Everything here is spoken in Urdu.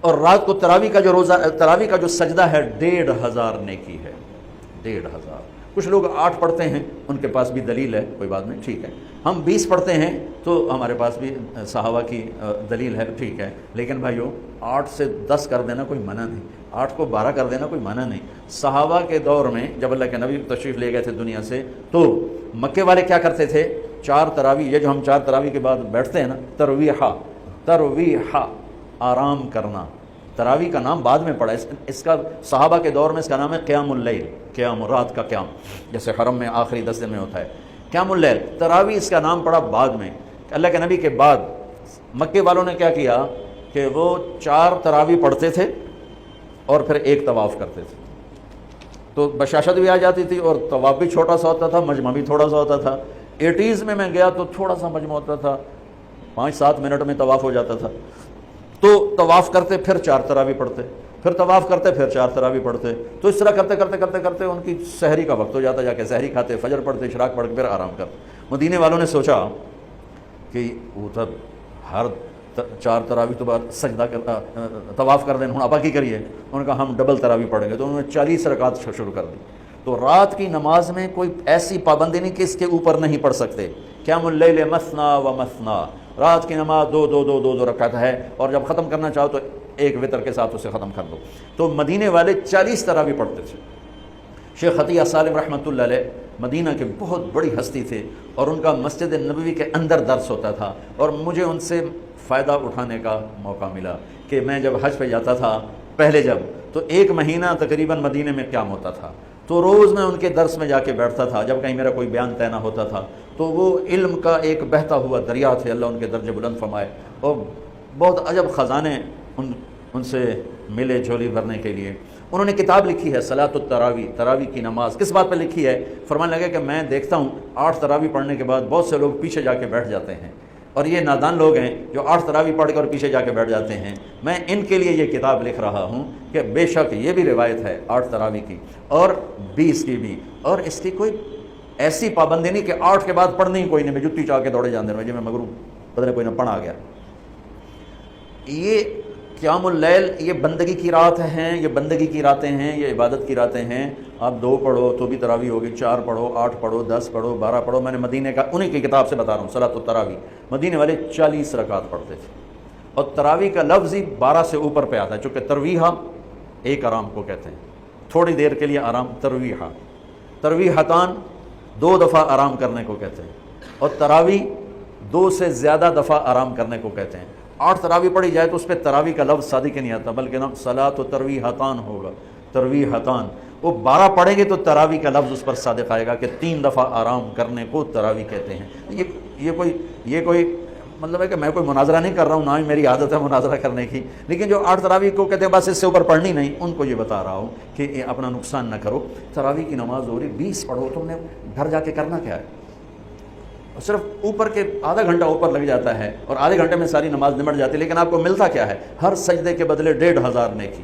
اور رات کو تراوی کا جو سجدہ ہے 1500 نیکی ہے، 1500۔ کچھ لوگ 8 پڑھتے ہیں، ان کے پاس بھی دلیل ہے، کوئی بات نہیں، ٹھیک ہے۔ ہم 20 پڑھتے ہیں تو ہمارے پاس بھی صحابہ کی دلیل ہے، ٹھیک ہے۔ لیکن بھائیو 8 سے 10 کر دینا کوئی منع نہیں، 8 کو 12 کر دینا کوئی منع نہیں۔ صحابہ کے دور میں جب اللہ کے نبی تشریف لے گئے تھے دنیا سے، تو مکے والے کیا کرتے تھے؟ 4 تراویح، یہ جو ہم 4 تراویح کے بعد بیٹھتے ہیں نا، ترویحہ، آرام کرنا۔ تراویح کا نام بعد میں پڑا، اس کا صحابہ کے دور میں اس کا نام ہے قیام اللیل، قیام رات کا قیام، جیسے حرم میں آخری 10 دن میں ہوتا ہے قیام اللیل۔ تراویح اس کا نام پڑا بعد میں۔ اللہ کے نبی کے بعد مکے والوں نے کیا کیا کہ وہ 4 تراویح پڑھتے تھے اور پھر 1 طواف کرتے تھے، تو بشاشت بھی آ جاتی تھی اور طواف بھی چھوٹا سا ہوتا تھا، مجمع بھی تھوڑا سا ہوتا تھا۔ 80s میں گیا تو تھوڑا سا مجمع ہوتا تھا، 5-7 منٹ میں طواف ہو جاتا تھا۔ تو طواف کرتے پھر 4 تراویح پڑھتے، پھر طواف کرتے پھر 4 تراویح پڑھتے، تو اس طرح کرتے کرتے کرتے کرتے ان کی سحری کا وقت ہو جاتا، جا کے سحری کھاتے، فجر پڑھتے، اشراق پڑھ کے پھر آرام کرتے۔ مدینے والوں نے سوچا کہ وہ تب ہر 4 تراویح تو بعد سجدہ طواف کر دیں، ہوں آپ کی کریے، انہوں نے کہا ہم ڈبل تراویح پڑھیں گے، تو انہوں نے 40 رکعت شروع کر دی۔ تو رات کی نماز میں کوئی ایسی پابندی نہیں کہ اس کے اوپر نہیں پڑھ سکتے۔ قیام اللیل مثنا و مثنا، رات کی نماز 2 رکعت ہے، اور جب ختم کرنا چاہو تو 1 وتر کے ساتھ اسے ختم کر دو۔ تو مدینے والے 40 تراویح پڑھتے تھے۔ شیخ عطیہ سالم رحمۃ اللہ علیہ مدینہ کے بہت بڑی ہستی تھے، اور ان کا مسجد نبوی کے اندر درس ہوتا تھا، اور مجھے ان سے فائدہ اٹھانے کا موقع ملا کہ میں جب حج پہ جاتا تھا پہلے جب، تو 1 مہینہ تقریباً مدینے میں قیام ہوتا تھا، تو روز میں ان کے درس میں جا کے بیٹھتا تھا۔ جب کہیں میرا کوئی بیان طے نہ ہوتا تھا تو وہ علم کا ایک بہتا ہوا دریا تھے، اللہ ان کے درجے بلند فرمائے، اور بہت عجب خزانے ان سے ملے جھولی بھرنے کے لیے۔ انہوں نے کتاب لکھی ہے صلاۃ التراویح، تراویح کی نماز۔ کس بات پہ لکھی ہے؟ فرمانے لگے کہ میں دیکھتا ہوں 8 تراویح پڑھنے کے بعد بہت سے لوگ پیچھے جا کے بیٹھ جاتے ہیں، اور یہ نادان لوگ ہیں جو 8 تراویح پڑھ کے اور پیچھے جا کے بیٹھ جاتے ہیں۔ میں ان کے لیے یہ کتاب لکھ رہا ہوں کہ بے شک یہ بھی روایت ہے 8 تراویح کی اور 20 کی بھی، اور اس کی کوئی ایسی پابندی نہیں کہ 8 کے بعد پڑھنی ہی کوئی نہیں، میں جتی چاہ کے دوڑے جاندے رہے، میں مگرو بدلے کوئی نہ پڑھ آ گیا۔ یہ قیام اللیل یہ بندگی کی رات ہیں، یہ بندگی کی راتیں ہیں، یہ عبادت کی راتیں ہیں۔ آپ 2 پڑھو تو بھی تراویح ہوگی، 4 پڑھو، 8 پڑھو، 10 پڑھو، 12 پڑھو۔ میں نے مدینے کا انہی کی کتاب سے بتا رہا ہوں صلاۃ التراویح، مدینے والے 40 رکعت پڑھتے تھے، اور تراویح کا لفظ ہی 12 سے اوپر پہ آتا ہے، چونکہ ترویحہ ایک آرام کو کہتے ہیں، تھوڑی دیر کے لیے آرام، ترویحہ، ترویحتان 2 دفعہ آرام کرنے کو کہتے ہیں، اور تراویح 2 سے زیادہ دفعہ آرام کرنے کو کہتے ہیں۔ 8 تراویح پڑھی جائے تو اس پہ تراویح کا لفظ صادق نہیں آتا، بلکہ نام صلاۃ و ترویحتان ہوگا، ترویحتان۔ وہ 12 پڑھیں گے تو تراویح کا لفظ اس پر صادق آئے گا کہ 3 دفعہ آرام کرنے کو تراویح کہتے ہیں۔ یہ کوئی مطلب ہے کہ میں کوئی مناظرہ نہیں کر رہا ہوں، نہ ہی میری عادت ہے مناظرہ کرنے کی، لیکن جو 8 تراویح کو کہتے ہیں بس اس سے اوپر پڑھنی نہیں، ان کو یہ بتا رہا ہوں کہ اپنا نقصان نہ کرو۔ تراویح کی نماز ہو رہی 20 پڑھو، تم نے گھر جا کے کرنا کیا ہے؟ صرف اوپر کے آدھا گھنٹہ اوپر لگ جاتا ہے، اور آدھے گھنٹے میں ساری نماز نمٹ جاتی ہے، لیکن آپ کو ملتا کیا ہے؟ ہر سجدے کے بدلے 1500 نیکی۔